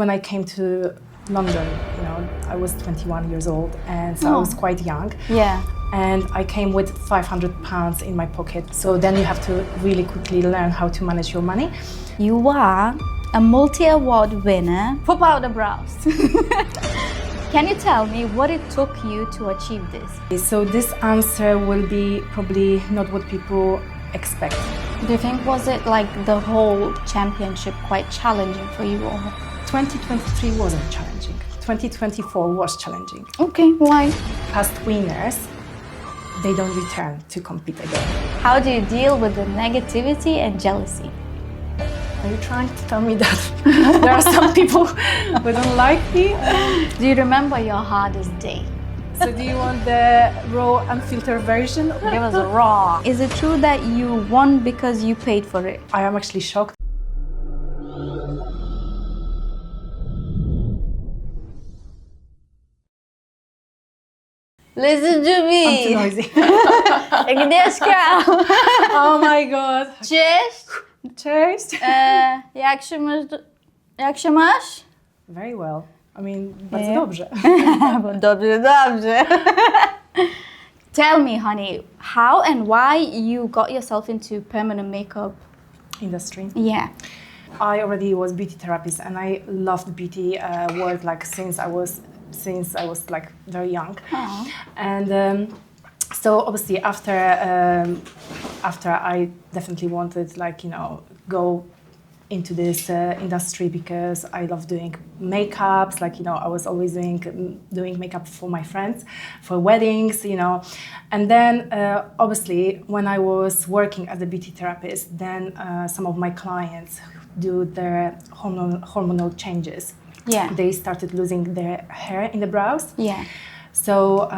when I came to London, you know, I was 21 years old, and so I was quite young. Yeah. And I came with £500 in my pocket. So then you have to really quickly learn how to manage your money. You are a multi-award winner for powder brows. Can you tell me what it took you to achieve this? So this answer will be probably not what people expect. Do you think was it like the whole championship quite challenging for you? Or? 2023 wasn't challenging. 2024 was challenging. Okay, why? Past winners, they don't return to compete again. How do you deal with the negativity and jealousy? Are you trying to tell me that there are some people who don't like me? Do you remember your hardest day? So do you want the raw, unfiltered version? Give us a raw. Is it true that you won because you paid for it? I am actually shocked. Listen to me. I'm too noisy. Agnieszka. Oh my god. Cześć. Cześć. Jak się masz? Very well. I mean, bardzo dobrze. Dobrze. Tell me, honey, how and why you got yourself into permanent makeup Industry. Yeah. I already was beauty therapist, and I loved beauty work like since I was like very young. Aww. And so obviously after I definitely wanted, like, you know, go into this industry because I love doing makeups. Like, you know, I was always doing makeup for my friends, for weddings, you know. And then obviously when I was working as a beauty therapist, then some of my clients do their hormonal changes. Yeah. They started losing their hair in the brows. Yeah. So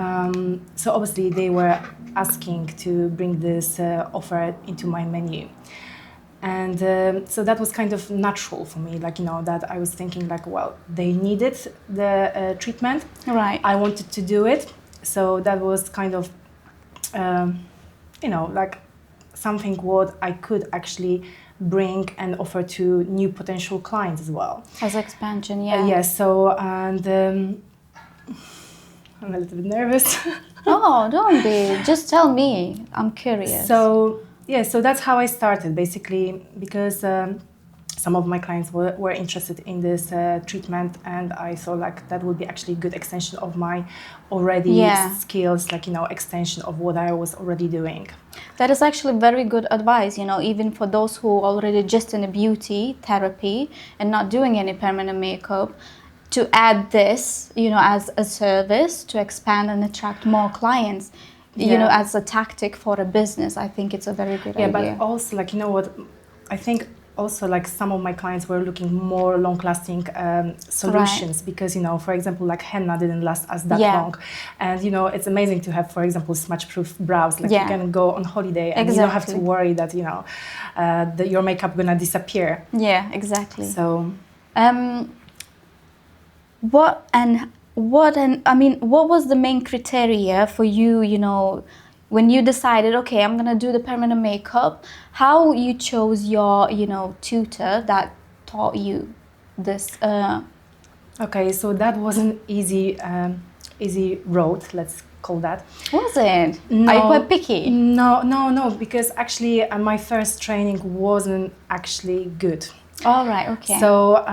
so obviously they were asking to bring this offer into my menu. And so that was kind of natural for me, like, you know, that I was thinking like, well, they needed the treatment. Right. I wanted to do it. So that was kind of, you know, like something what I could actually bring and offer to new potential clients as well. As expansion, yeah. Yes, so, and I'm a little bit nervous. Oh, don't be. Just tell me. I'm curious. So, yeah, so that's how I started, basically, because some of my clients were interested in this treatment, and I thought like that would be actually a good extension of my already skills, like, you know, extension of what I was already doing. That is actually very good advice, you know, even for those who are already just in a beauty therapy and not doing any permanent makeup, to add this, you know, as a service to expand and attract more clients. You know, as a tactic for a business, I think it's a very good idea. Yeah, but also, like, you know what, I think also, like, some of my clients were looking more long-lasting solutions, because, you know, for example, like henna didn't last us that long. And, you know, it's amazing to have, for example, smudge-proof brows. Like, you can go on holiday and you don't have to worry that, you know, your makeup gonna disappear. Yeah, exactly. So... what was the main criteria for you, you know, when you decided, okay, I'm gonna do the permanent makeup, how you chose your, you know, tutor that taught you this? Okay, so that wasn't easy road, let's call that. Was it? No, are you quite picky? No, because actually my first training wasn't actually good. All right, okay. So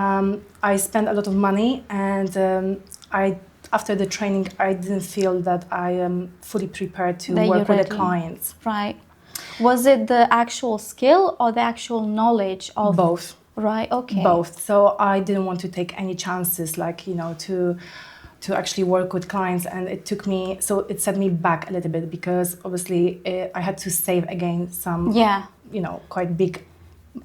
I spent a lot of money, and after the training, I didn't feel that I am fully prepared to work with the clients. Right. Was it the actual skill or the actual knowledge of... Both. Right, okay. Both. So I didn't want to take any chances, like, you know, to actually work with clients, and it took me, so it set me back a little bit, because obviously I had to save again some, you know, quite big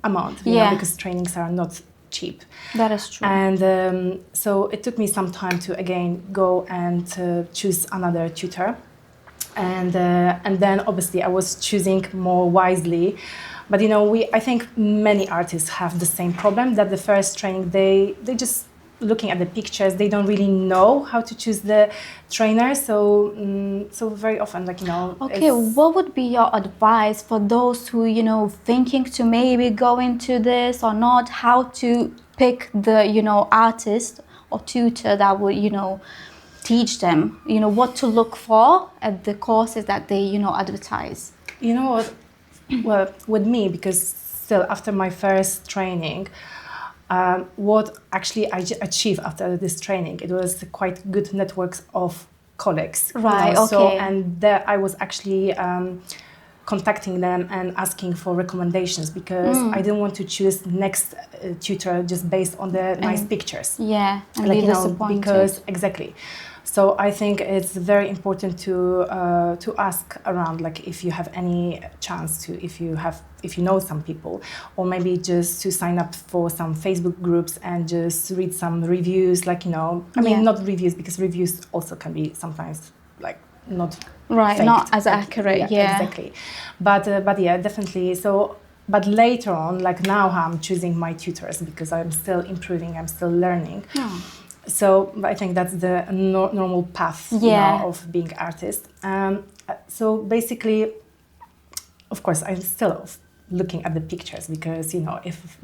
amount, you know, because trainings are not cheap. That is true. And so it took me some time to again go and choose another tutor, and then obviously I was choosing more wisely. But, you know, I think many artists have the same problem, that the first training they just looking at the pictures, they don't really know how to choose the trainer. So so very often, like, you know. Okay, what would be your advice for those who, you know, thinking to maybe go into this or not, how to pick the, you know, artist or tutor that would, you know, teach them, you know, what to look for at the courses that they, you know, advertise? You know what? Well, with me, because still after my first training, what actually I achieved after this training, it was quite good networks of colleagues. Right, you know, okay. So, and there I was actually contacting them and asking for recommendations, because I didn't want to choose next tutor just based on the nice pictures. Yeah, and Like, be you know, disappointed. because exactly. So I think it's very important to ask around, like if you have any chance to, if you know some people, or maybe just to sign up for some Facebook groups and just read some reviews, like, you know, I mean, not reviews, because reviews also can be sometimes like not right, faked. not as accurate. Yeah, Exactly. But yeah, definitely. So, but later on, like now, I'm choosing my tutors because I'm still improving, I'm still learning. So I think that's the normal path, you know, of being artist. So basically, of course, I'm still looking at the pictures, because, you know, if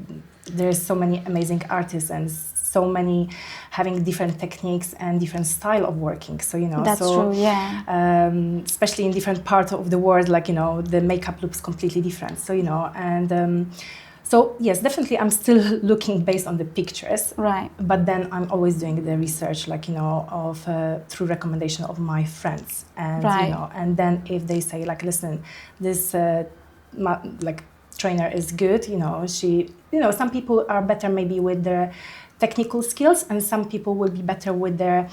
there's so many amazing artists and so many having different techniques and different style of working. So, you know, that's true, yeah. Especially in different parts of the world, like, you know, the makeup looks completely different. So, you know, and so yes, definitely I'm still looking based on the pictures. Right. But then I'm always doing the research, like, you know, of through recommendation of my friends. And, you know, and then if they say, like, listen, this like trainer is good, you know, you know, some people are better maybe with their technical skills, and some people will be better with their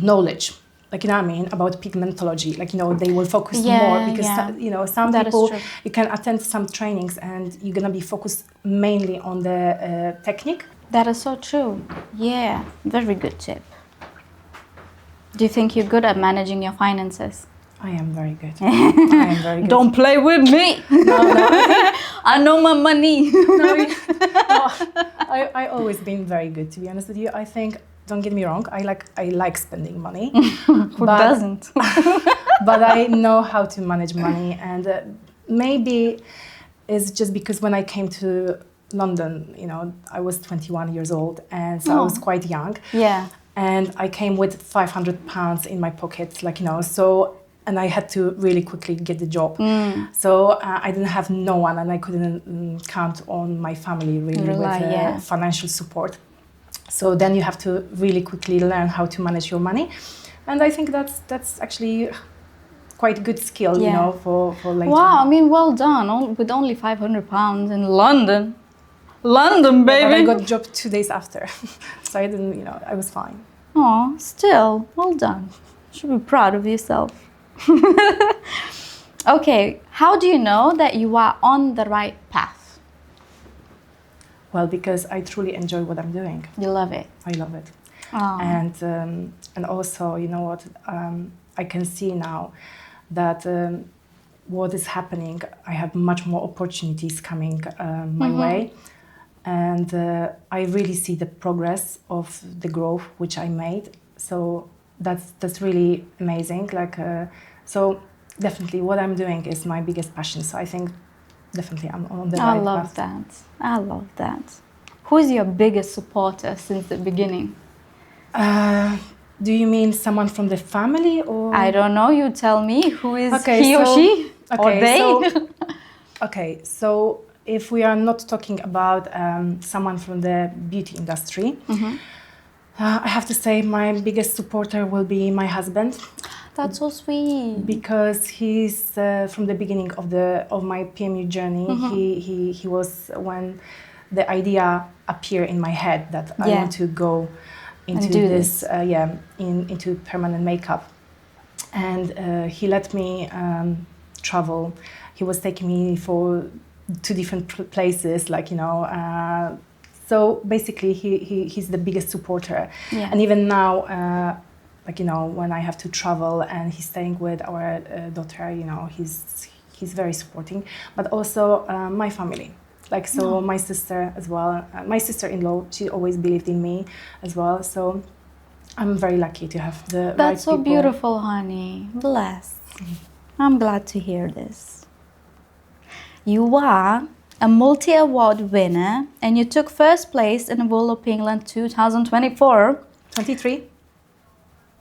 knowledge, like, you know what I mean, about pigmentology, like, you know, they will focus more, because you know, some people, you can attend some trainings and you're gonna be focused mainly on the technique. That is so true. Yeah, very good tip. Do you think you're good at managing your finances? I am very good. I am very good. Don't play with me. No. I know my money. No, I always been very good, to be honest with you. I think, don't get me wrong, I like spending money. Who doesn't? But I know how to manage money, and maybe it's just because when I came to London, you know, I was 21 years old, and so I was quite young. Yeah. And I came with £500 in my pocket, like, you know, so, and I had to really quickly get the job. So I didn't have no one, and I couldn't count on my family really with financial support. So then you have to really quickly learn how to manage your money. And I think that's actually quite good skill, you know, for later. Wow, I mean, well done, with only £500 in London. London, baby! But I got a job 2 days after, so I didn't, you know, I was fine. Oh, still, well done. You should be proud of yourself. Okay, how do you know that you are on the right path? Well, because I truly enjoy what I'm doing. You love it? I love it. Oh. And also, you know what, I can see now that what is happening, I have much more opportunities coming my way. And I really see the progress of the growth which I made. So that's really amazing. Like, so definitely what I'm doing is my biggest passion. So I think definitely I'm on the right path. I love that. I love that. Who is your biggest supporter since the beginning? Do you mean someone from the family, or? I don't know. You tell me. Who is he or she? Or they? So, so if we are not talking about someone from the beauty industry, I have to say my biggest supporter will be my husband. That's so sweet. Because he's from the beginning of my PMU journey. He was when the idea appeared in my head that I want to go into this into permanent makeup, and he let me travel. He was taking me to different places, like, you know. So basically, he's the biggest supporter, and even now. Like, you know, when I have to travel and he's staying with our daughter, you know, he's very supporting. But also my family, like, so my sister as well. My sister-in-law, she always believed in me as well. So I'm very lucky to have the right people. That's so beautiful, honey. Blessed. I'm glad to hear this. You are a multi-award winner, and you took first place in Wool of England 2024. 23.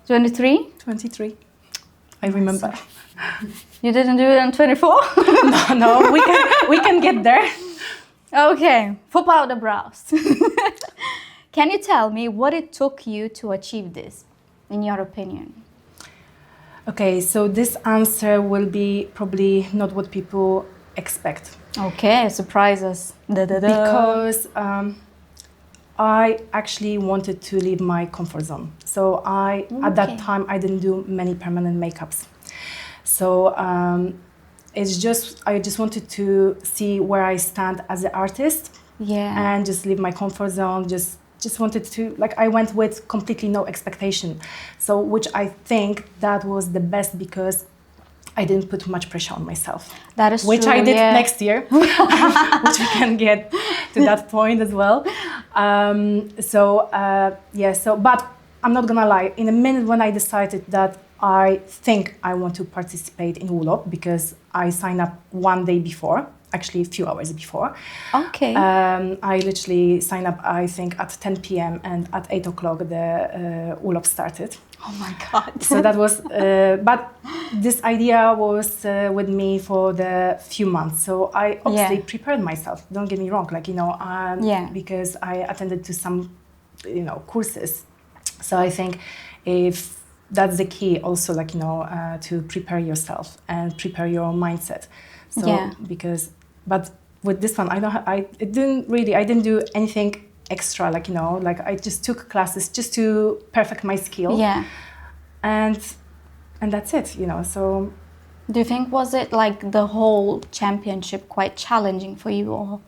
23? 23. I remember. You didn't do it in 24? No, we can get there. Okay, pop out the brows. Can you tell me what it took you to achieve this, in your opinion? Okay, so this answer will be probably not what people expect. Okay, surprise us. Because I actually wanted to leave my comfort zone. So at that time, I didn't do many permanent makeups. So I just wanted to see where I stand as an artist. Yeah. And just leave my comfort zone. Just wanted to, like, I went with completely no expectation. So, which I think that was the best because I didn't put much pressure on myself. That is which true, I did yeah. next year, which we can get to that point as well. But I'm not gonna lie. In a minute when I decided that I think I want to participate in Woolop because I signed up one day before, actually a few hours before. Okay. I literally signed up, I think, at 10 p.m. and at 8 o'clock the Woolop started. Oh my God. So that was, but this idea was with me for the few months. So I obviously prepared myself. Don't get me wrong, because I attended to some, courses. So I think if that's the key, also, to prepare yourself and prepare your mindset. So but with this one, I didn't do anything extra, I just took classes just to perfect my skill. Yeah. And that's it, so. Do you think, was it like the whole championship quite challenging for you, or?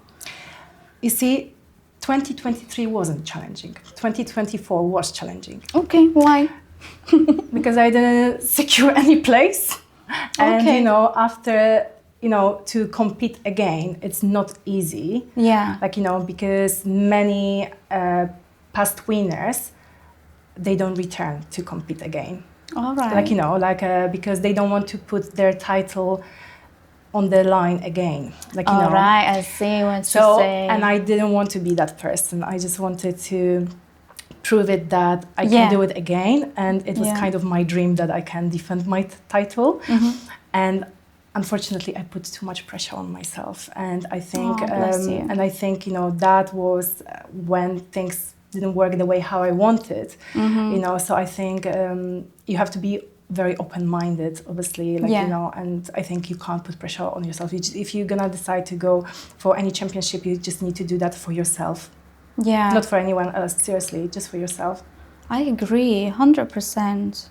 You see, 2023 wasn't challenging. 2024 was challenging. Okay, why? Because I didn't secure any place. And, after, to compete again, it's not easy. Yeah. Because many past winners, they don't return to compete again. All right. Because they don't want to put their title on the line again. All right, I see what you're saying. And I didn't want to be that person. I just wanted to prove it that I can do it again. And it was kind of my dream that I can defend my title. Mm-hmm. And unfortunately, I put too much pressure on myself. And I think, that was when things didn't work the way how I wanted. Mm-hmm. So I think you have to be very open-minded, obviously, and I think you can't put pressure on yourself. If you're gonna decide to go for any championship, you just need to do that for yourself. Yeah. Not for anyone else, seriously, just for yourself. I agree, 100%.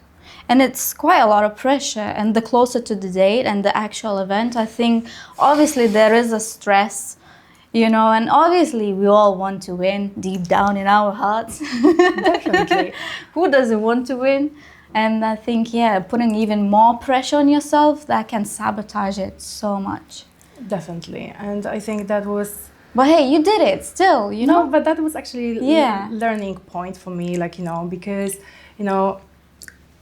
And it's quite a lot of pressure. And the closer to the date and the actual event, I think obviously there is a stress, and obviously we all want to win deep down in our hearts. Definitely. Who doesn't want to win? And I think, putting even more pressure on yourself, that can sabotage it so much. Definitely. And I think that was... But hey, you did it still, No, but that was actually learning point for me, because,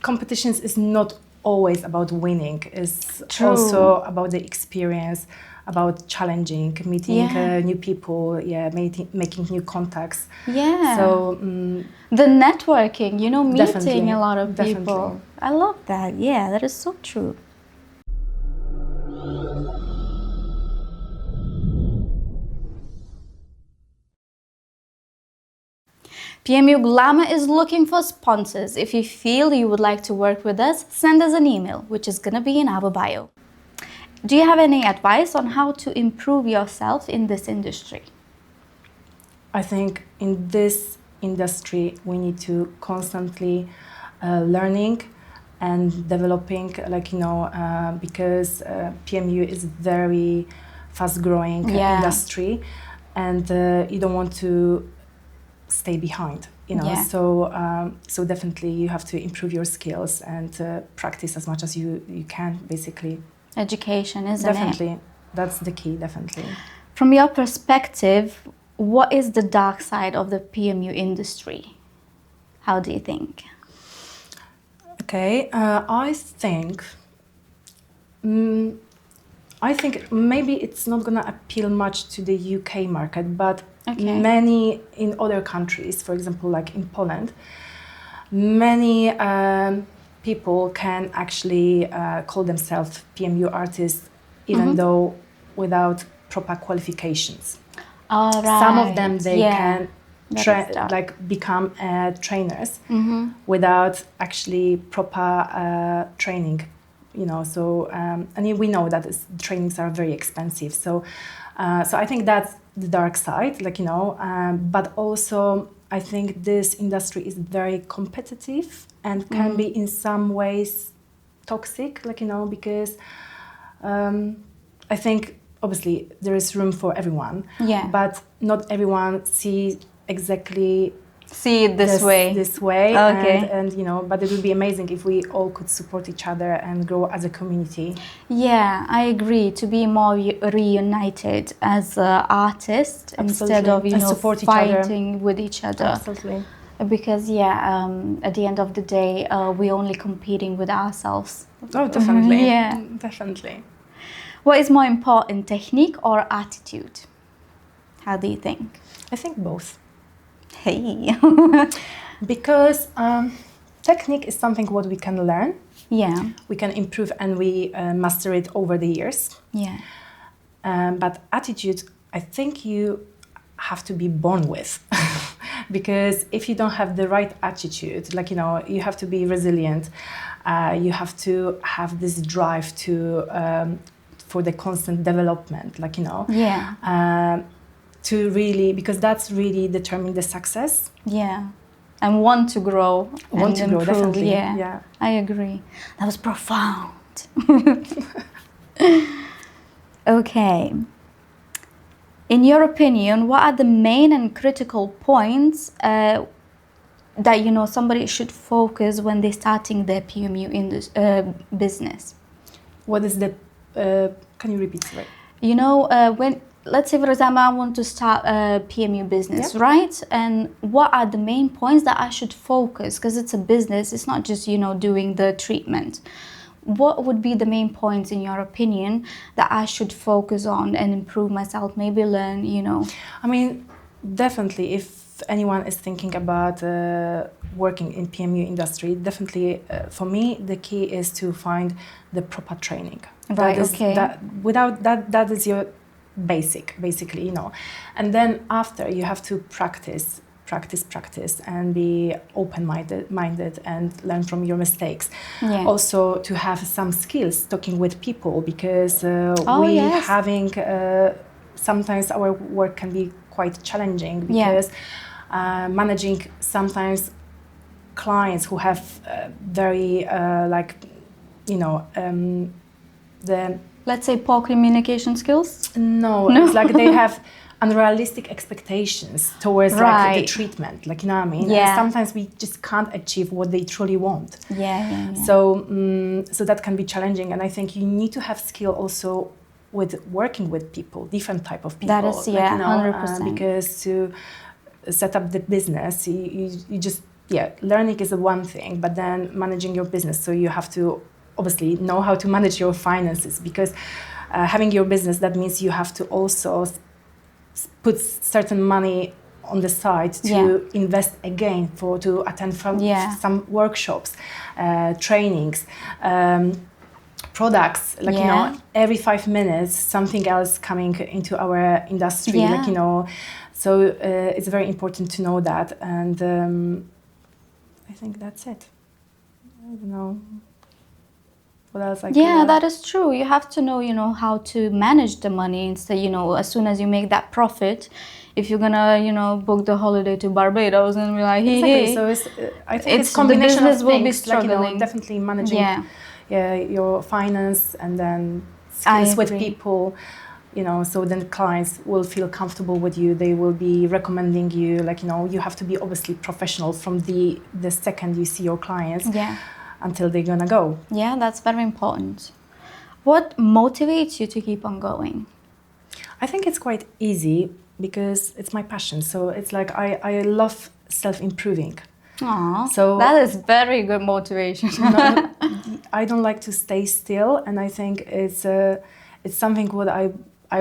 competitions is not always about winning. It's also about the experience, about challenging, meeting new people, making new contacts. Yeah. So the networking, meeting a lot of people. Definitely. I love that. Yeah, that is so true. PMU Glamour is looking for sponsors. If you feel you would like to work with us, send us an email, which is going to be in our bio. Do you have any advice on how to improve yourself in this industry? I think in this industry, we need to constantly learning and developing, because PMU is very fast-growing industry, and you don't want to stay behind. So definitely you have to improve your skills and practice as much as you can, basically. Education, isn't it? Definitely. That's the key, definitely. From your perspective, what is the dark side of the PMU industry? How do you think? Okay, I think I think maybe it's not going to appeal much to the UK market, but Okay. many in other countries, for example, like in Poland, many people can actually call themselves PMU artists, even though without proper qualifications. All right. Some of them, they can That is tough. like become trainers without actually proper training, you know. So and we know that trainings are very expensive. So so I think that's the dark side, like, you know. But also I think this industry is very competitive and can be in some ways toxic, like, you know, because I think obviously there is room for everyone, but not everyone sees exactly it this way. Okay. and you know, but it would be amazing if we all could support each other and grow as a community. Yeah, I agree, to be more reunited as artists instead of, you and know, support fighting with each other. Absolutely. Because at the end of the day, we're only competing with ourselves. Oh, definitely. Yeah. Definitely. What is more important, technique or attitude? How do you think? I think both. Hey. Because technique is something what we can learn. Yeah. We can improve and we master it over the years. Yeah. But attitude, I think you have to be born with. Because if you don't have the right attitude, like, you know, you have to be resilient. You have to have this drive to for the constant development, like, you know. Yeah. To really, because that's really determine the success. Yeah. And want to grow. Want to grow, improve. definitely. Yeah. I agree. That was profound. Okay. In your opinion, what are the main and critical points that, you know, somebody should focus when they're starting their PMU in this business? What is the? Can you repeat? Sorry. You know, when, let's say, for example, I want to start a PMU business, right? And what are the main points that I should focus? Because it's a business, it's not just, you know, doing the treatment. What would be the main points, in your opinion, that I should focus on and improve myself, maybe learn, you know? I mean, definitely, if anyone is thinking about working in PMU industry, definitely for me, the key is to find the proper training. Right, okay. Without that, that is your basically, you know. And then after, you have to practice and be open-minded and learn from your mistakes. Yeah. Also to have some skills talking with people, because having sometimes our work can be quite challenging, because managing sometimes clients who have very like, you know, the, let's say, poor communication skills? No, it's like they have unrealistic expectations towards like the treatment, like, you know what I mean? Yeah. And sometimes we just can't achieve what they truly want. Yeah. So so that can be challenging, and I think you need to have skill also with working with people, different type of people. That is, like, you know, 100%. Because to set up the business, you just, learning is one thing, but then managing your business, so you have to obviously know how to manage your finances, because having your business, that means you have to also put certain money on the side to invest again to attend some workshops, trainings, products, like, you know, every 5 minutes something else coming into our industry, like, you know. So it's very important to know that, and I think that's it. I don't know. What else that is true. You have to know, you know, how to manage the money instead, you know, as soon as you make that profit, if you're gonna, you know, book the holiday to Barbados and be like, hey. So I think it's combination of things, will be struggling. Like, you know, definitely managing your finance, and then skills with people, you know, so then clients will feel comfortable with you. They will be recommending you, like, you know, you have to be obviously professional from the second you see your clients. Until they're gonna go. Yeah, that's very important. What motivates you to keep on going? I think it's quite easy, because it's my passion. So it's like I love self-improving. Aww, so that is very good motivation. I don't like to stay still, and I think it's something what I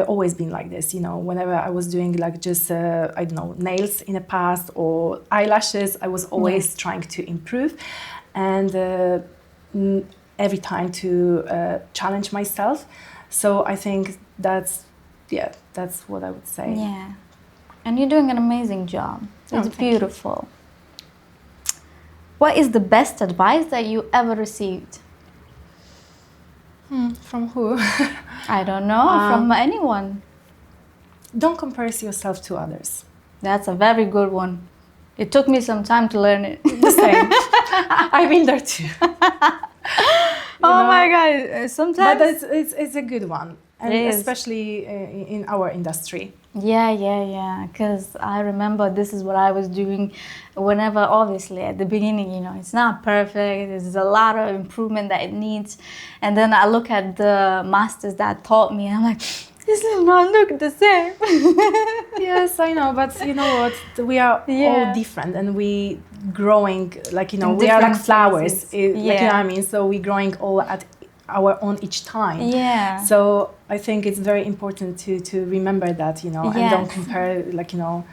always been like this, you know, whenever I was doing like just, I don't know, nails in the past or eyelashes, I was always trying to improve and every time to challenge myself. So I think that's what I would say. Yeah. And you're doing an amazing job. It's beautiful. What is the best advice that you ever received? From who? I don't know, from anyone. Don't compare yourself to others. That's a very good one. It took me some time to learn it. The same. I've been there too. Oh my God, sometimes... But it's a good one, and especially in our industry. Yeah, because I remember this is what I was doing whenever, obviously, at the beginning, you know, it's not perfect, there's a lot of improvement that it needs. And then I look at the masters that taught me, and I'm like, this does not look the same. Yes, I know, but you know what? We are all different, and we growing, like, you know, we are like flowers, like, you know what I mean? So we're growing all at our own each time. Yeah. So I think it's very important to remember that, you know, and don't compare, like, you know,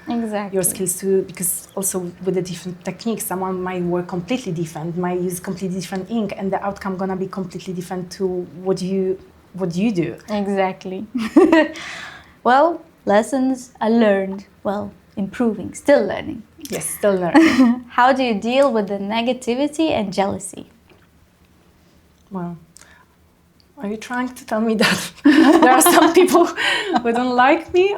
your skills to, because also with the different techniques, someone might work completely different, might use completely different ink, and the outcome gonna be completely different to what you do. Exactly. Well, lessons are learned. Well, improving, still learning. Yes, still learning. How do you deal with the negativity and jealousy? Well, are you trying to tell me that there are some people who don't like me?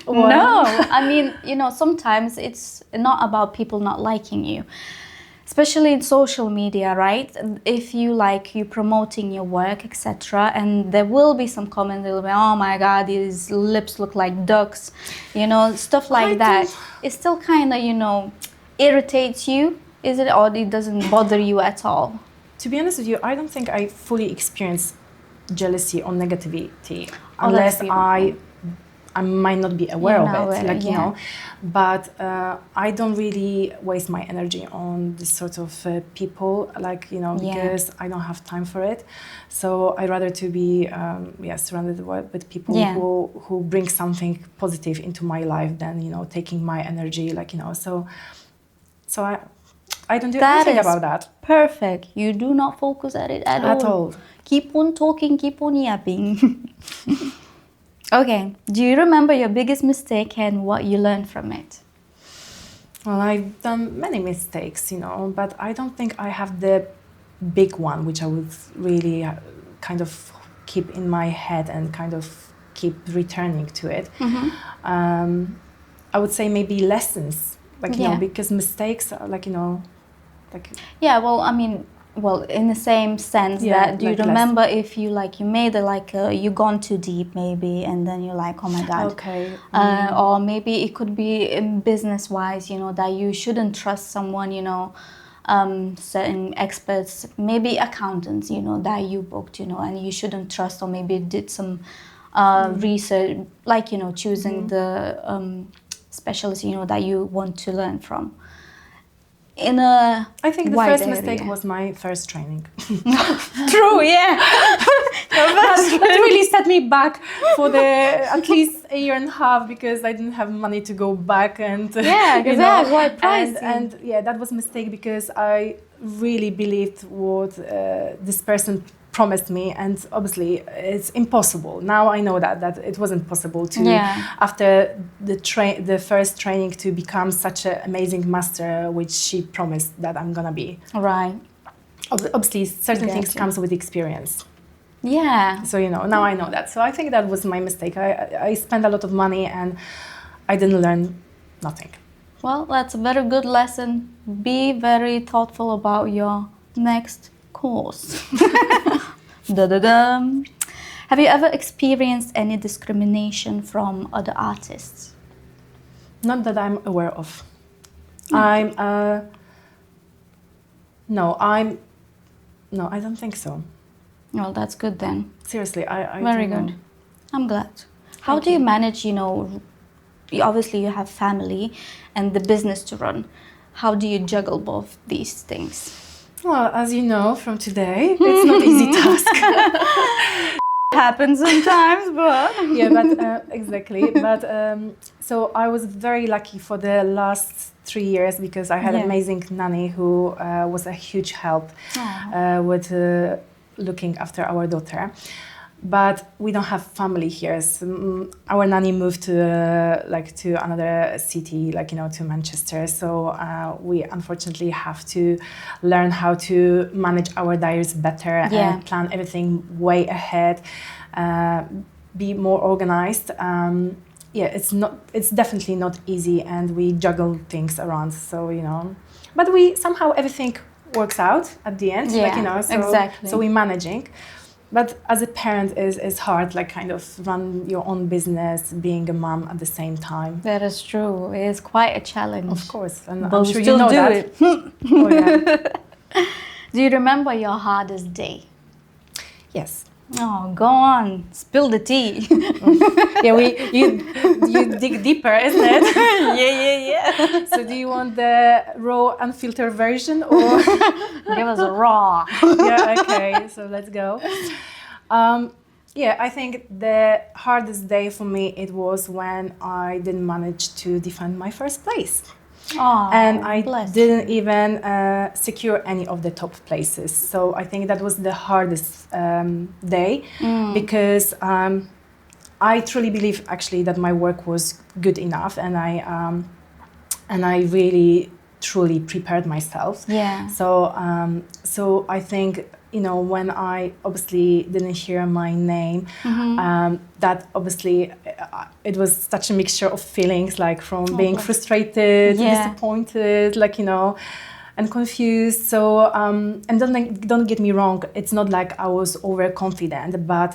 Or no, I mean, you know, sometimes it's not about people not liking you. Especially in social media, right? If you promoting your work, etc., and there will be some comments that will be, oh my God, his lips look like ducks, you know, stuff like that. It still kind of, you know, irritates you, is it, or it doesn't bother you at all? To be honest with you, I don't think I fully experience jealousy or negativity unless I might not be aware of it, like, you know, but I don't really waste my energy on this sort of people, like, you know, because I don't have time for it. So I rather to be surrounded with people who bring something positive into my life than, you know, taking my energy, like, you know, so I don't do anything about that. Perfect. You do not focus at it at all. Keep on talking, keep on yapping. Okay, do you remember your biggest mistake and what you learned from it? Well, I've done many mistakes, you know, but I don't think I have the big one, which I would really kind of keep in my head and kind of keep returning to it. I would say maybe lessons, like, you know, because mistakes are like, you know, like... Yeah, well, I mean, well, in the same sense that, do you remember if you made you gone too deep maybe, and then you're like, oh my God. Okay. Or maybe it could be business-wise, you know, that you shouldn't trust someone, you know, certain experts, maybe accountants, you know, that you booked, you know, and you shouldn't trust, or maybe did some research, like, you know, choosing the specialist, you know, that you want to learn from. I think the first mistake was my first training. True, yeah. That really set me back for at least a year and a half, because I didn't have money to go back, and because that was quite pricey. And yeah, that was a mistake, because I really believed what this person promised me, and obviously it's impossible. Now I know that it wasn't possible to after the first training to become such an amazing master, which she promised that I'm gonna be. Right. Obviously, certain things comes with experience. Yeah. So, you know, now I know that. So I think that was my mistake. I spent a lot of money and I didn't learn nothing. Well, that's a very good lesson. Be very thoughtful about your next course. Da-da-dum. Have you ever experienced any discrimination from other artists? Not that I'm aware of. No, I don't think so. Well, that's good then. Seriously, I very don't good. know. I'm glad. How do you manage, you know, obviously you have family and the business to run. How do you juggle both these things? Well, as you know from today, it's not an easy task. happens sometimes, but Yeah, but exactly. But so I was very lucky for the last 3 years because I had an amazing nanny who was a huge help with looking after our daughter. But we don't have family here. So, our nanny moved to to another city, to Manchester. So we unfortunately have to learn how to manage our diaries better and plan everything way ahead, be more organized. It's definitely not easy, and we juggle things around. So but we somehow everything works out at the end. Exactly. So we're managing. But as a parent is hard, kind of run your own business, being a mom at the same time. That is true. It is quite a challenge. Of course, and But I'm we sure still you know do that. it. Oh yeah. Do you remember your hardest day? Yes. Oh, go on. Spill the tea. Yeah, you dig deeper, isn't it? Yeah. So do you want the raw, unfiltered version, or? Give us a raw. Yeah. Okay. So let's go. I think the hardest day for me it was when I didn't manage to defend my first place. Oh, And I didn't even secure any of the top places. So I think that was the hardest day because I truly believe actually that my work was good enough, and I really truly prepared myself. Yeah. So I think when I obviously didn't hear my name, that obviously it was such a mixture of feelings, from being frustrated, disappointed, and confused. So and don't get me wrong, it's not like I was overconfident, but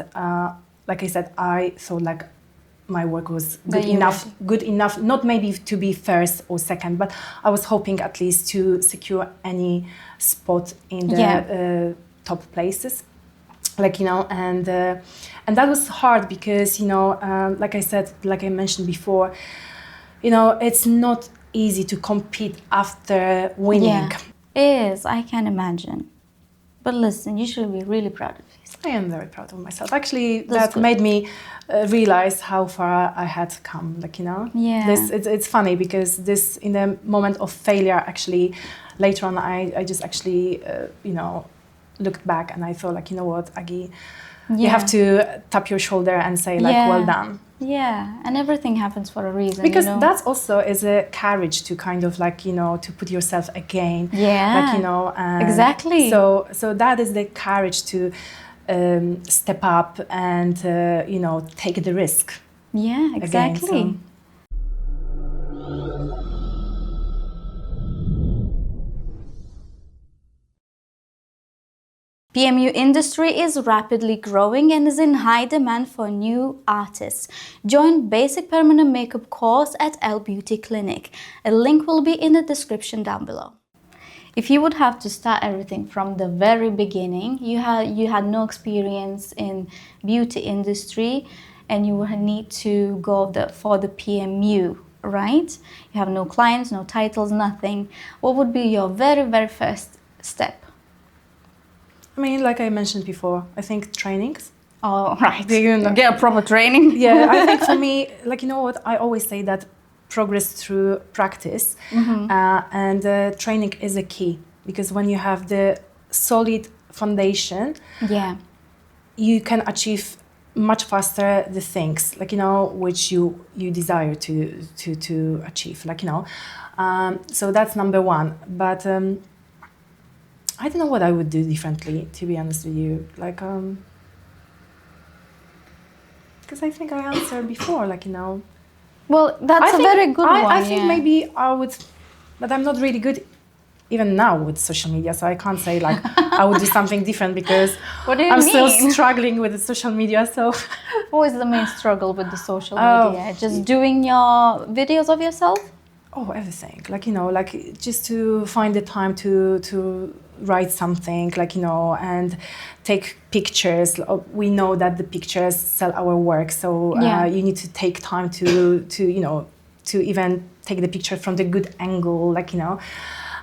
like I said, I thought my work was good enough, not maybe to be first or second, but I was hoping at least to secure any spot in the top places, and that was hard because like I said, like I mentioned before, it's not easy to compete after winning. It is, I can imagine. But listen, you should be really proud of yourself. I am very proud of myself. Actually, that made me realize how far I had come. Yeah. It's funny because this, in the moment of failure, actually, later on, I just actually, looked back and I thought, you know what, Aggie, you have to tap your shoulder and say, well done. Yeah, and everything happens for a reason. Because that's also is a courage to kind of to put yourself again. Yeah. Exactly. So that is the courage to step up and take the risk. Yeah, exactly. Again, PMU industry is rapidly growing and is in high demand for new artists. Join basic permanent makeup course at ELBeauty Clinic. A link will be in the description down below. If you would have to start everything from the very beginning, you had no experience in beauty industry, and you would need to go for the PMU, right? You have no clients, no titles, nothing. What would be your very, very first step? I mean, like I mentioned before, I think trainings. Oh, right. Get a proper training. Yeah, I think for me, what, I always say that progress through practice, and training is a key, because when you have the solid foundation, you can achieve much faster the things which you desire to achieve, so that's number one. But I don't know what I would do differently, to be honest with you, because I think I answered before, Well, that's a very good one. I think maybe I would, but I'm not really good even now with social media, so I can't say I would do something different, because I'm still struggling with the social media. So what is the main struggle with the social media? Just doing your videos of yourself? Oh, everything. Just to find the time to write something, and take pictures. We know that the pictures sell our work, so you need to take time to even take the picture from the good angle,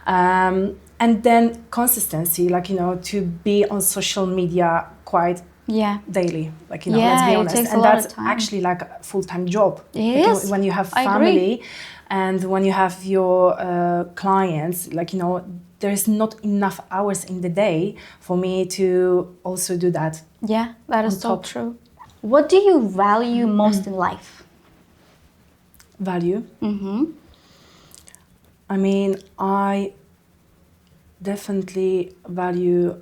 and then consistency, to be on social media quite Yeah. daily, like, Yeah, let's be it honest. takes a And lot of that's time. actually like a full-time job. It Like, is. when you have I agree. family and when you have your clients, like, there's not enough hours in the day for me to also do that. Yeah, that is On so top. true. What do you value most in life? Value. Mm-hmm. I mean, I definitely value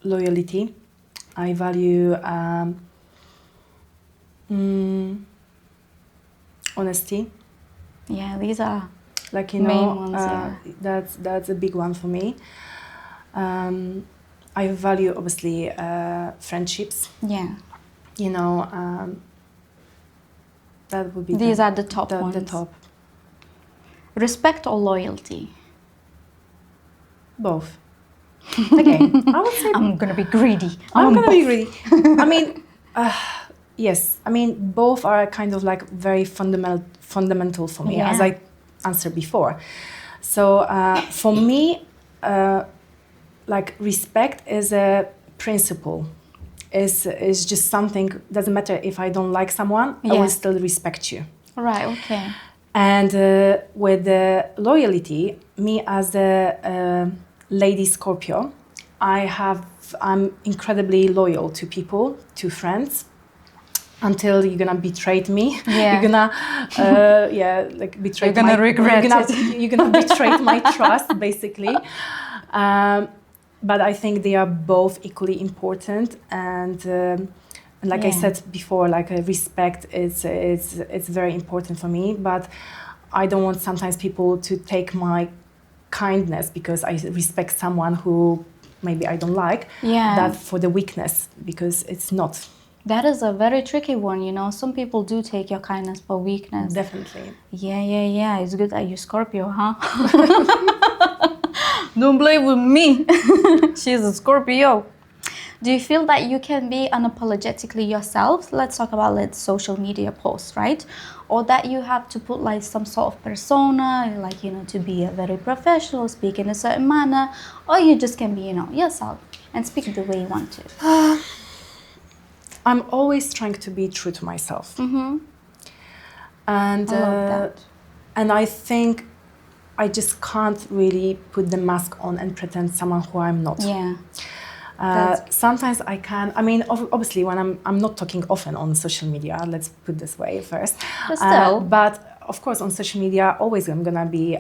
loyalty. I value honesty. Yeah, these are Like, main ones, yeah. that's a big one for me. I value, obviously, friendships. Yeah. That would be These are the top the ones. top. Respect or loyalty? Both. Again, I would say I'm gonna be greedy. I'm gonna be both. greedy. I mean, yes. I mean, both are kind of like very fundamental for me, as Yeah. I answered before. So for me, like, respect is a principle. Is just something. Doesn't matter if I don't like someone, I Yeah. will still respect you. Right, okay. And with the loyalty, me as a lady Scorpio, I'm incredibly loyal to people, to friends, until you're gonna betray me. Yeah. You're gonna, like, betray. You're gonna regret it. You're gonna betray my trust, basically. But I think they are both equally important, and like I Yeah. said before, like, respect it's very important for me. But I don't want sometimes people to take my kindness because I respect someone who maybe I don't like. Yeah. That for the weakness, because it's not. That is a very tricky one, Some people do take your kindness for weakness. Definitely. Yeah. It's good that you're Scorpio, huh? Don't blame with me. She's a Scorpio. Do you feel that you can be unapologetically yourself? Let's talk about social media posts, right? Or that you have to put like some sort of persona, like, to be a very professional, speak in a certain manner, or you just can be, yourself and speak the way you want to. I'm always trying to be true to myself. Mm-hmm. And I love that. And I think I just can't really put the mask on and pretend someone who I'm not. Yeah. Sometimes I can. I mean, obviously, when I'm not talking often on social media. Let's put this way first. But still. But of course, on social media, always I'm gonna be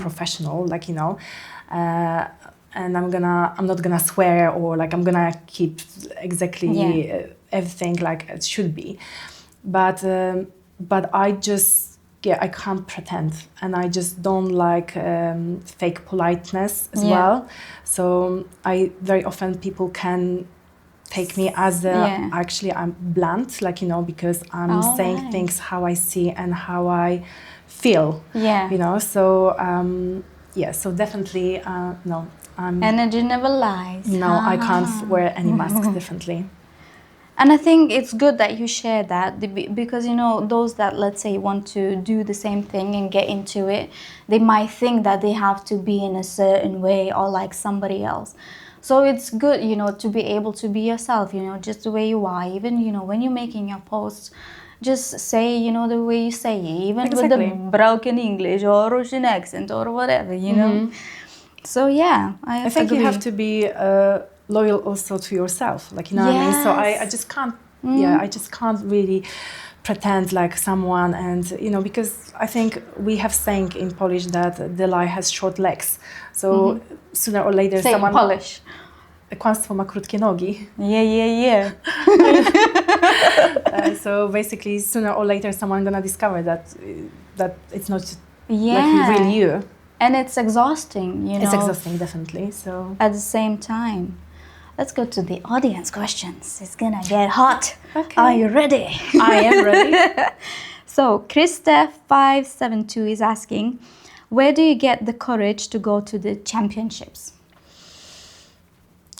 professional, like, and I'm not gonna swear, or like I'm gonna keep exactly everything like it should be. But I just I can't pretend, and I just don't like fake politeness as well. So very often people can take me as actually I'm blunt, like, because I'm saying things how I see and how I feel. Yeah. So so definitely no. Energy never lies. No, I can't wear any masks, definitely. And I think it's good that you share that, because, those that, let's say, want to do the same thing and get into it, they might think that they have to be in a certain way or like somebody else. So it's good, to be able to be yourself, just the way you are. Even, when you're making your posts, just say, the way you say it, even with the broken English or Russian accent or whatever, So yeah, I think agree. you have to be loyal also to yourself, like, what I mean. So I just can't. I just can't really pretend like someone, and because I think we have saying in Polish that the lie has short legs. So sooner or later, say someone. In Polish. Kłamstwo ma krótkie nogi. Yeah. So basically, sooner or later, someone gonna discover that it's not like really you. And it's exhausting, It's exhausting, definitely. So at the same time. Let's go to the audience questions. It's gonna get hot. Okay. Are you ready? I am ready. So Krista572 is asking, where do you get the courage to go to the championships?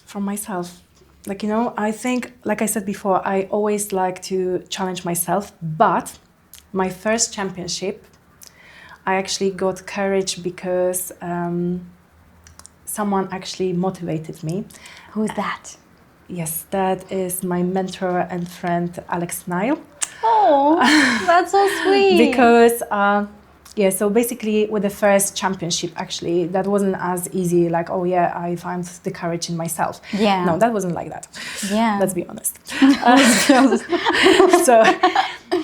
From myself. Like, I think, like I said before, I always like to challenge myself. But my first championship, I actually got courage because someone actually motivated me. Who's that? Yes, that is my mentor and friend, Alex Nile. Oh, that's so sweet. Because yeah, so basically with the first championship, actually, that wasn't as easy, like, oh yeah, I found the courage in myself. Yeah. No, that wasn't like that. Yeah. Let's be honest. So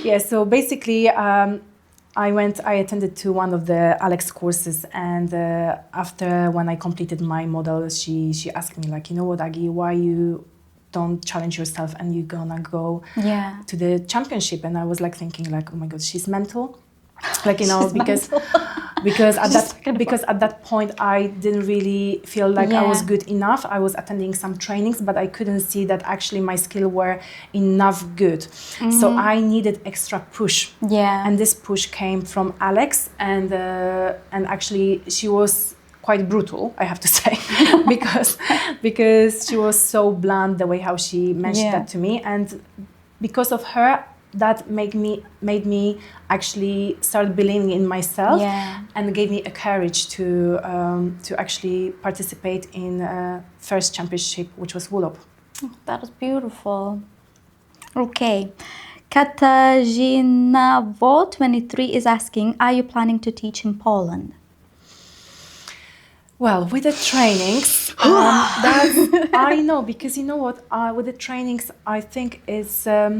yeah, so basically I attended to one of the Alex courses, and after when I completed my model, she asked me, like, you know what, Aggie, why you don't challenge yourself and you're gonna go to the championship? And I was like thinking, like, oh my God, she's mental. Like, you know, because at that point I didn't really feel like I was good enough. I was attending some trainings, but I couldn't see that actually my skill were enough good. So I needed extra push. And this push came from Alex, and actually she was quite brutal, I have to say, because she was so blunt the way how she mentioned that to me, and because of her, that made me actually start believing in myself, and gave me a courage to actually participate in first championship, which was Wolob. Oh, that was beautiful. Okay, Katarzyna Vo 23 is asking, are you planning to teach in Poland? Well, with the trainings, that's, I know, because you know what, with the trainings, I think is a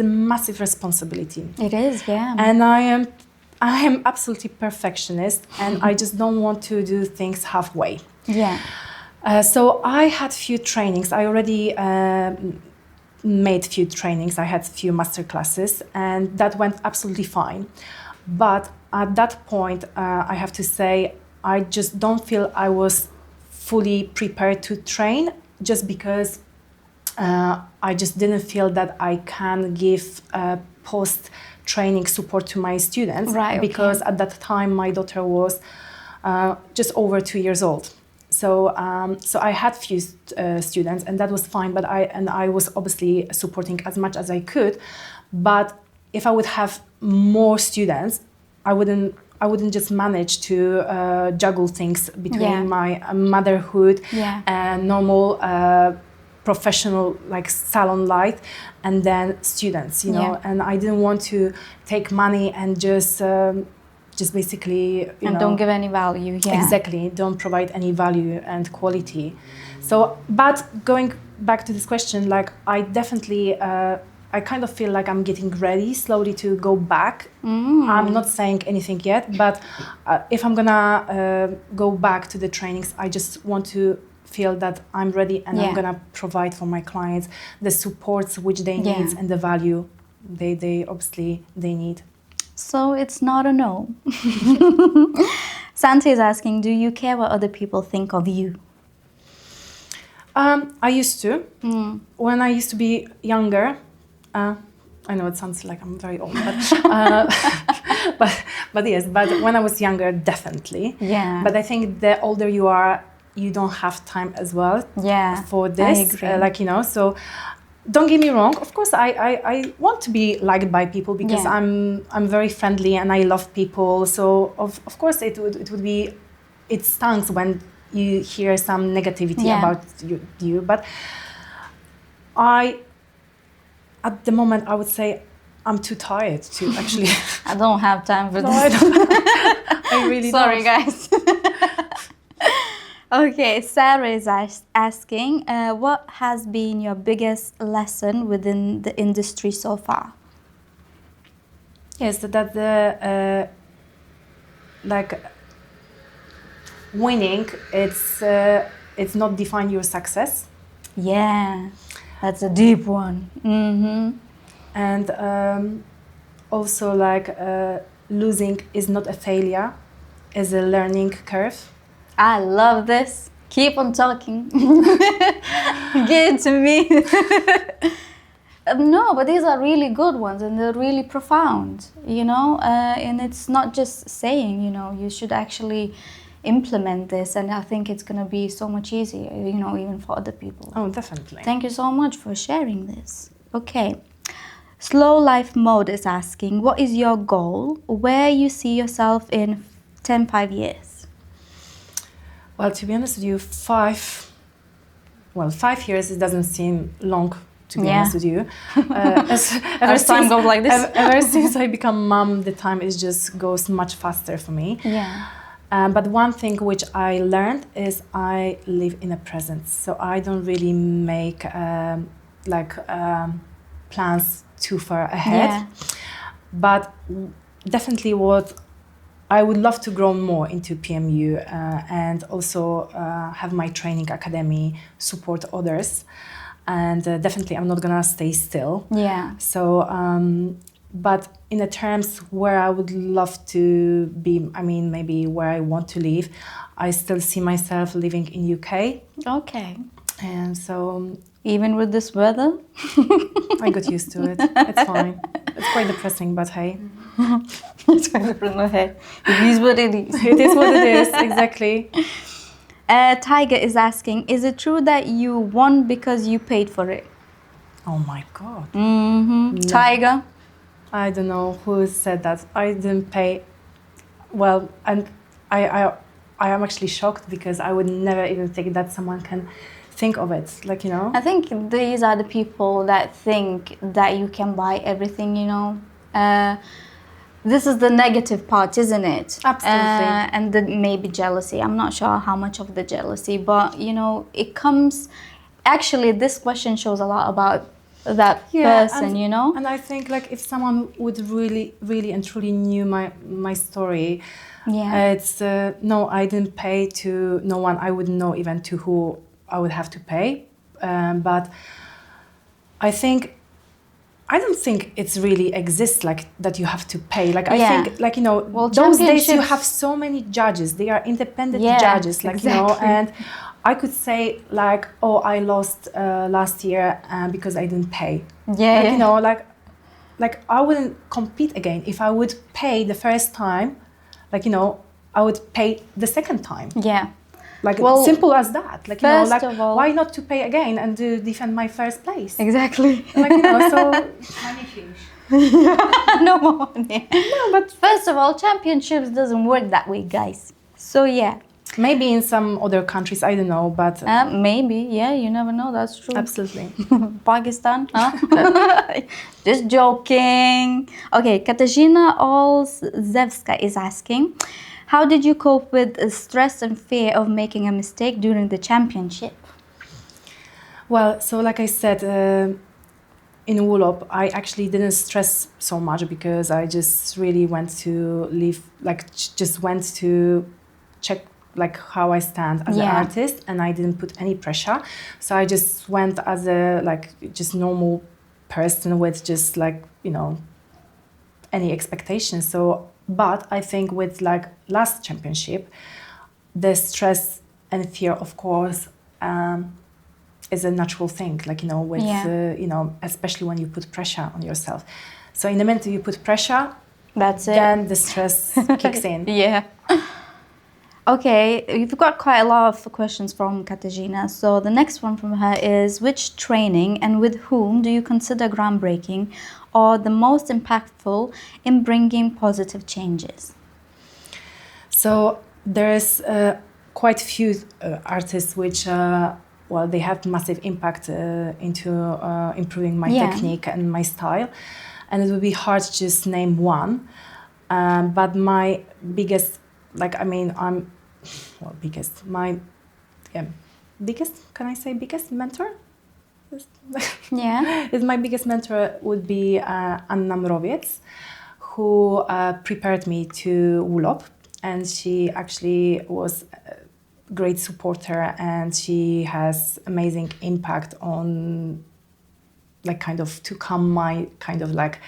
massive responsibility. It is, yeah. And I am absolutely perfectionist, and I just don't want to do things halfway. Yeah. So I had few trainings. I already made few trainings. I had few master classes, and that went absolutely fine. But at that point, I have to say, I just don't feel I was fully prepared to train, just because I just didn't feel that I can give post-training support to my students, because at that time my daughter was just over 2 years old. So I had few students, and that was fine. But I was obviously supporting as much as I could. But if I would have more students, I wouldn't just manage to juggle things between my motherhood and normal professional, like, salon life, and then students, you know. And I didn't want to take money and just basically, you know, don't give any value. Exactly, don't provide any value and quality. So, but going back to this question, like, I definitely I kind of feel like I'm getting ready slowly to go back. I'm not saying anything yet, but if I'm gonna go back to the trainings, I just want to feel that I'm ready, and I'm gonna provide for my clients the supports which they need and the value they obviously they need. So it's not a no. Santi is asking, do you care what other people think of you? I used to. When I used to be younger, I know it sounds like I'm very old, but yes, but when I was younger, definitely. But I think the older you are, you don't have time as well for this. I agree. Like, you know, so don't get me wrong. Of course, I want to be liked by people, because I'm very friendly and I love people. So of course it would be, it stings when you hear some negativity about you. But at the moment, I would say I'm too tired to actually. I don't have time for this. I don't. I really don't. Sorry, guys. Okay, Sarah is asking, what has been your biggest lesson within the industry so far? Yes, that the like, winning, it's not define your success. Yeah, that's a deep one. And also, like, losing is not a failure, it's a learning curve. I love this. Keep on talking. Give it to me. No, but these are really good ones, and they're really profound, you know, and it's not just saying, you know, you should actually implement this, and I think it's going to be so much easier, you know, even for other people. Oh, definitely. Thank you so much for sharing this. Okay. Slow Life Mode is asking, what is your goal? Where you see yourself in 5 years? Well, to be honest with you, 5 well, 5 years, it doesn't seem long, to be honest with you. As time goes like this. Ever since I become mom, the time is just goes much faster for me. Yeah. But one thing which I learned is I live in the present. So I don't really make plans too far ahead. Yeah. But definitely what I would love to grow more into PMU and also have my training academy, support others. And definitely I'm not gonna stay still. Yeah. So, but in the terms where I would love to be, I mean, maybe where I want to live, I still see myself living in UK. Okay. And so... Even with this weather? I got used to it. It's fine. It's quite depressing, but hey. It's quite depressing, but hey. It is what it is. It is what it is, exactly. Tiger is asking, is it true that you won because you paid for it? Oh my God. Mm-hmm. No. Tiger? I don't know who said that. I didn't pay. Well, and I am actually shocked because I would never even think that someone can think of it, like, you know. I think these are the people that think that you can buy everything, you know. This is the negative part, isn't it? Absolutely. And maybe jealousy. I'm not sure how much of the jealousy, but you know, it comes. Actually, this question shows a lot about that person, you know. And I think, like, if someone would really and truly knew my story, it's no, I didn't pay to no one. I wouldn't know even to who I would have to pay, but I don't think it's really exists like that you have to pay. Like I think, like, you know, well, those days you have so many judges. They are independent judges, like, you know, and I could say like, oh, I lost last year because I didn't pay. You know, like I wouldn't compete again if I would pay the first time. Like, you know, I would pay the second time. Yeah. Like, simple as that. Like, you know, like, why not to pay again and to defend my first place? Exactly. Like, you know, so... Money fish. No money. No, but first of all, championships doesn't work that way, guys. So, yeah. Maybe in some other countries, I don't know, but... maybe, yeah, you never know, that's true. Absolutely. Pakistan, huh? Just joking. Okay, Katarzyna Olszewska is asking, how did you cope with the stress and fear of making a mistake during the championship? Well, so like I said, in Wulop, I actually didn't stress so much because I just really went to live, like just went to check like how I stand as an artist, and I didn't put any pressure. So I just went as a like just normal person with just like, you know, any expectations. So, but I think with like last championship, the stress and fear, of course, is a natural thing. Like, you know, with you know, especially when you put pressure on yourself. So in the minute you put pressure, that's it. Then the stress kicks in. Yeah. Okay, we've got quite a lot of questions from Katarzyna. So the next one from her is, which training and with whom do you consider groundbreaking or the most impactful in bringing positive changes? So there's quite a few artists which, well, they have massive impact into improving my technique and my style. And it would be hard to just name one. But my biggest, like, I mean, biggest, can I say biggest mentor? Yeah. My biggest mentor would be Anna Mrowiec, who prepared me to Wulop, and she actually was a great supporter, and she has amazing impact on, like, kind of to calm my kind of like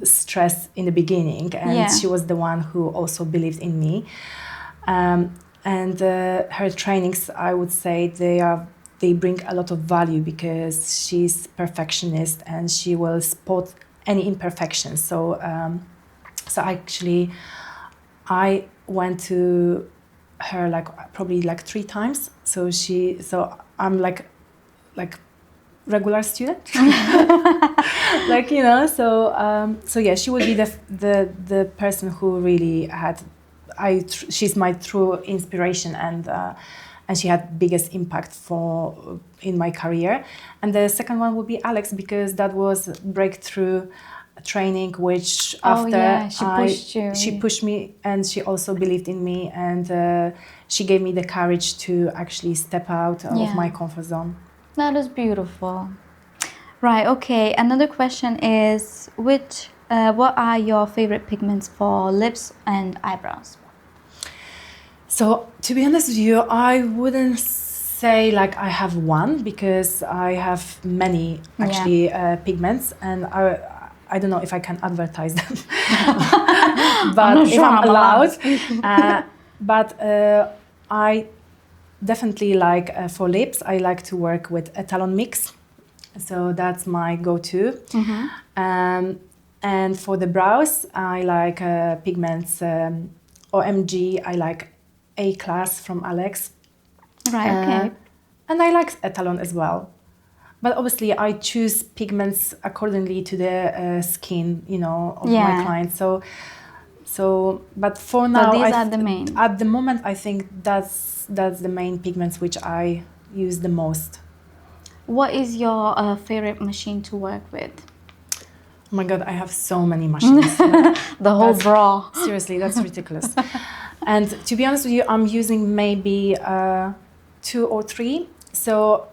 stress in the beginning, and she was the one who also believed in me. And her trainings, I would say, they bring a lot of value because she's perfectionist and she will spot any imperfections. So, so actually, I went to her like probably like 3 times. So I'm like regular student, like, you know. So yeah, she would be the person who really had. She's my true inspiration and she had biggest impact in my career. And the second one would be Alex, because that was breakthrough training, which after she pushed me, and she also believed in me, and she gave me the courage to actually step out of my comfort zone. That is beautiful. Right, okay. Another question is, what are your favorite pigments for lips and eyebrows? So, to be honest with you, I wouldn't say like I have one, because I have many actually pigments, and I don't know if I can advertise them, but if I'm allowed. But I definitely like, for lips, I like to work with Etalon Mix. So that's my go-to. And for the brows, I like pigments, OMG, I like A-Class from Alex. Right, okay. And I like Etalon as well. But obviously, I choose pigments accordingly to the skin, you know, of my clients. But for now, these are the main. At the moment, I think that's the main pigments which I use the most. What is your favorite machine to work with? Oh my God, I have so many machines. The whole bra. Seriously, that's ridiculous. And to be honest with you, I'm using maybe 2 or 3. So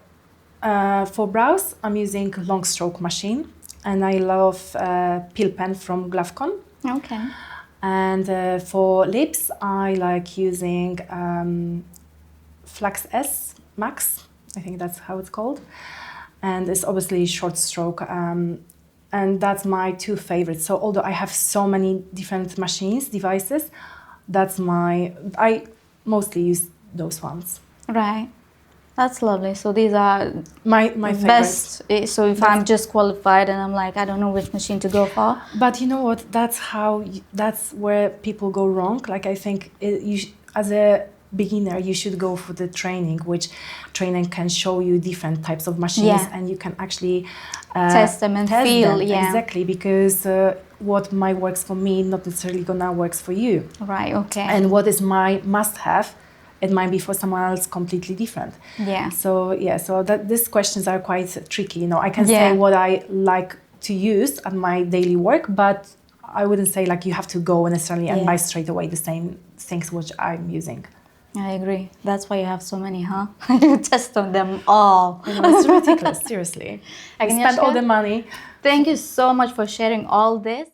for brows, I'm using long stroke machine, and I love Peel Pen from Glavcon. Okay. And for lips, I like using Flax S Max. I think that's how it's called. And it's obviously short stroke. And that's my 2 favorites. So although I have so many different machines, devices, I mostly use those ones. Right. That's lovely. So these are my favorites. Best. So if I'm just qualified and I'm like, I don't know which machine to go for. But you know what? That's where people go wrong. Like I think as a beginner, you should go for the training, which training can show you different types of machines, and you can actually test them and feel. Exactly, because what might works for me not necessarily gonna works for you. Right. Okay. And what is my must-have, it might be for someone else completely different. Yeah. So these questions are quite tricky. You know, I can say what I like to use at my daily work, but I wouldn't say like you have to go necessarily and buy straight away the same things which I'm using. I agree. That's why you have so many, huh? You test on them all. You know, it's ridiculous, seriously. I spend all the money. Thank you so much for sharing all this.